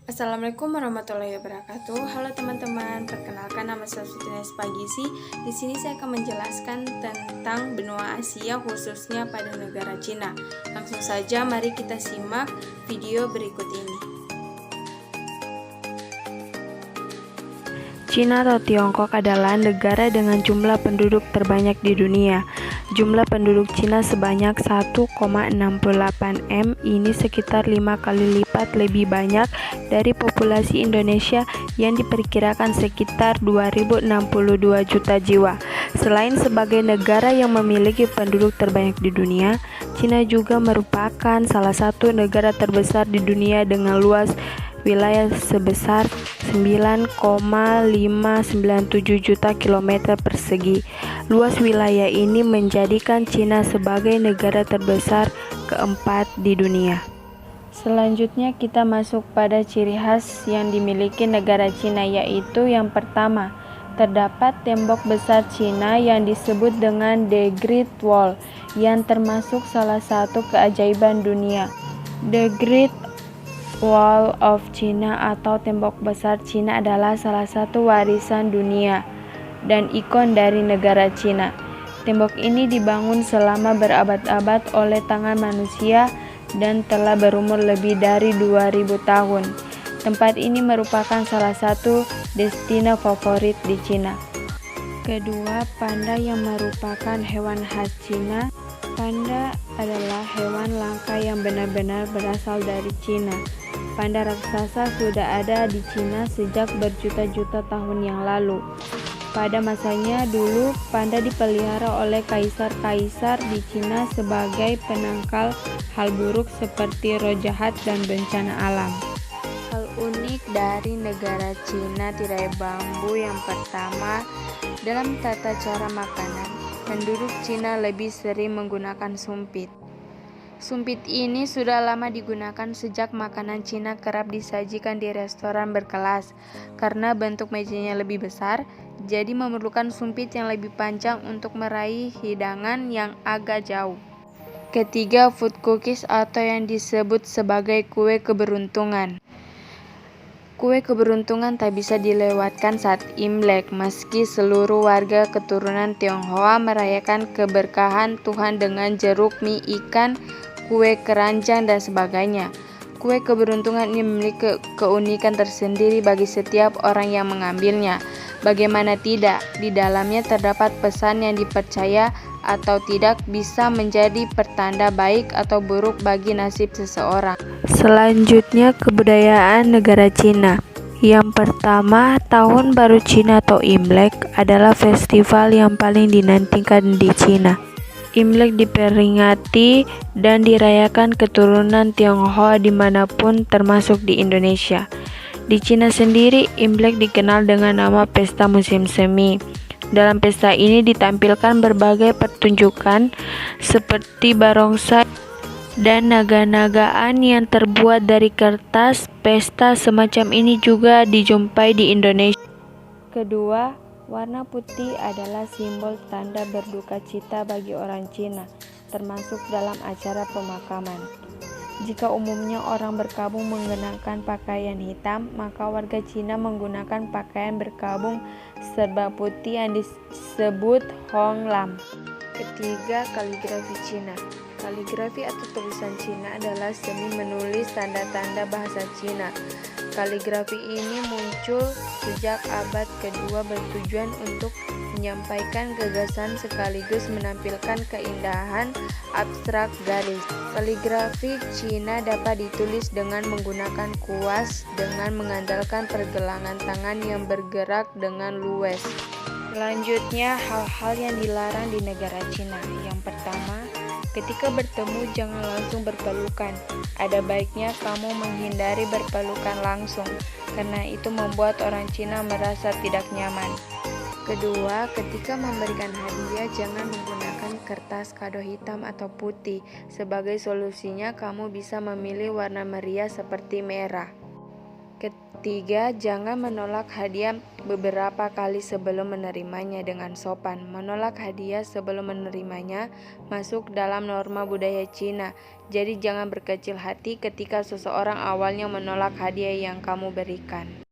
Assalamualaikum warahmatullahi wabarakatuh. Halo teman-teman, perkenalkan nama saya Fitriness Pagisi. Di sini saya akan menjelaskan tentang benua Asia khususnya pada negara Cina. Langsung saja mari kita simak video berikut ini. Cina atau Tiongkok adalah negara dengan jumlah penduduk terbanyak di dunia. Jumlah penduduk Cina sebanyak 1,68 M, ini sekitar 5 kali lipat lebih banyak dari populasi Indonesia yang diperkirakan sekitar 2062 juta jiwa. Selain sebagai negara yang memiliki penduduk terbanyak di dunia, Cina juga merupakan salah satu negara terbesar di dunia dengan luas wilayah sebesar 9,597 juta kilometer persegi. Luas wilayah ini menjadikan Cina sebagai negara terbesar keempat di dunia. Selanjutnya kita masuk pada ciri khas yang dimiliki negara Cina, yaitu yang pertama, terdapat tembok besar Cina yang disebut dengan The Great Wall, yang termasuk salah satu keajaiban dunia. The Great Wall of China atau tembok besar Cina adalah salah satu warisan dunia dan ikon dari negara Cina. Tembok ini dibangun selama berabad-abad oleh tangan manusia dan telah berumur lebih dari 2000 tahun. Tempat ini merupakan salah satu destinasi favorit di Cina. Kedua, panda yang merupakan hewan khas Cina. Panda adalah hewan langka yang benar-benar berasal dari Cina. Panda raksasa sudah ada di Cina sejak berjuta-juta tahun yang lalu. Pada masanya dulu, panda dipelihara oleh kaisar-kaisar di Cina sebagai penangkal hal buruk seperti roh jahat dan bencana alam. Hal unik dari negara Cina tirai bambu yang pertama, dalam tata cara makanan, penduduk Cina lebih sering menggunakan sumpit. Sumpit ini sudah lama digunakan sejak makanan Cina kerap disajikan di restoran berkelas. Karena bentuk mejanya lebih besar, jadi memerlukan sumpit yang lebih panjang untuk meraih hidangan yang agak jauh. Ketiga, food cookies atau yang disebut sebagai kue keberuntungan. Kue keberuntungan tak bisa dilewatkan saat Imlek, meski seluruh warga keturunan Tionghoa merayakan keberkahan Tuhan dengan jeruk, mie, ikan, kue keranjang, dan sebagainya. Kue keberuntungan ini memiliki keunikan tersendiri bagi setiap orang yang mengambilnya. Bagaimana tidak, di dalamnya terdapat pesan yang dipercaya atau tidak bisa menjadi pertanda baik atau buruk bagi nasib seseorang. Selanjutnya, kebudayaan negara Cina. Yang pertama, Tahun Baru Cina atau Imlek adalah festival yang paling dinantikan di Cina. Imlek diperingati dan dirayakan keturunan Tionghoa dimanapun termasuk di Indonesia. Di Cina sendiri, Imlek dikenal dengan nama Pesta Musim Semi. Dalam pesta ini ditampilkan berbagai pertunjukan seperti barongsai dan naga-nagaan yang terbuat dari kertas. Pesta semacam ini juga dijumpai di Indonesia. Kedua, warna putih adalah simbol tanda berduka cita bagi orang Cina, termasuk dalam acara pemakaman. Jika umumnya orang berkabung mengenakan pakaian hitam, maka warga Cina menggunakan pakaian berkabung serba putih yang disebut Honglam. Ketiga, kaligrafi Cina. Kaligrafi atau tulisan Cina adalah seni menulis tanda-tanda bahasa Cina. Kaligrafi ini muncul sejak abad kedua bertujuan untuk menyampaikan gagasan sekaligus menampilkan keindahan abstrak garis. Kaligrafi Cina dapat ditulis dengan menggunakan kuas dengan mengandalkan pergelangan tangan yang bergerak dengan luwes. Selanjutnya, hal-hal yang dilarang di negara Cina. Yang pertama, ketika bertemu jangan langsung berpelukan. Ada baiknya kamu menghindari berpelukan langsung, karena itu membuat orang Cina merasa tidak nyaman. Kedua, ketika memberikan hadiah jangan menggunakan kertas kado hitam atau putih. Sebagai solusinya kamu bisa memilih warna meriah seperti merah. Ketiga, jangan menolak hadiah beberapa kali sebelum menerimanya dengan sopan. Menolak hadiah sebelum menerimanya masuk dalam norma budaya Cina. Jadi jangan berkecil hati ketika seseorang awalnya menolak hadiah yang kamu berikan.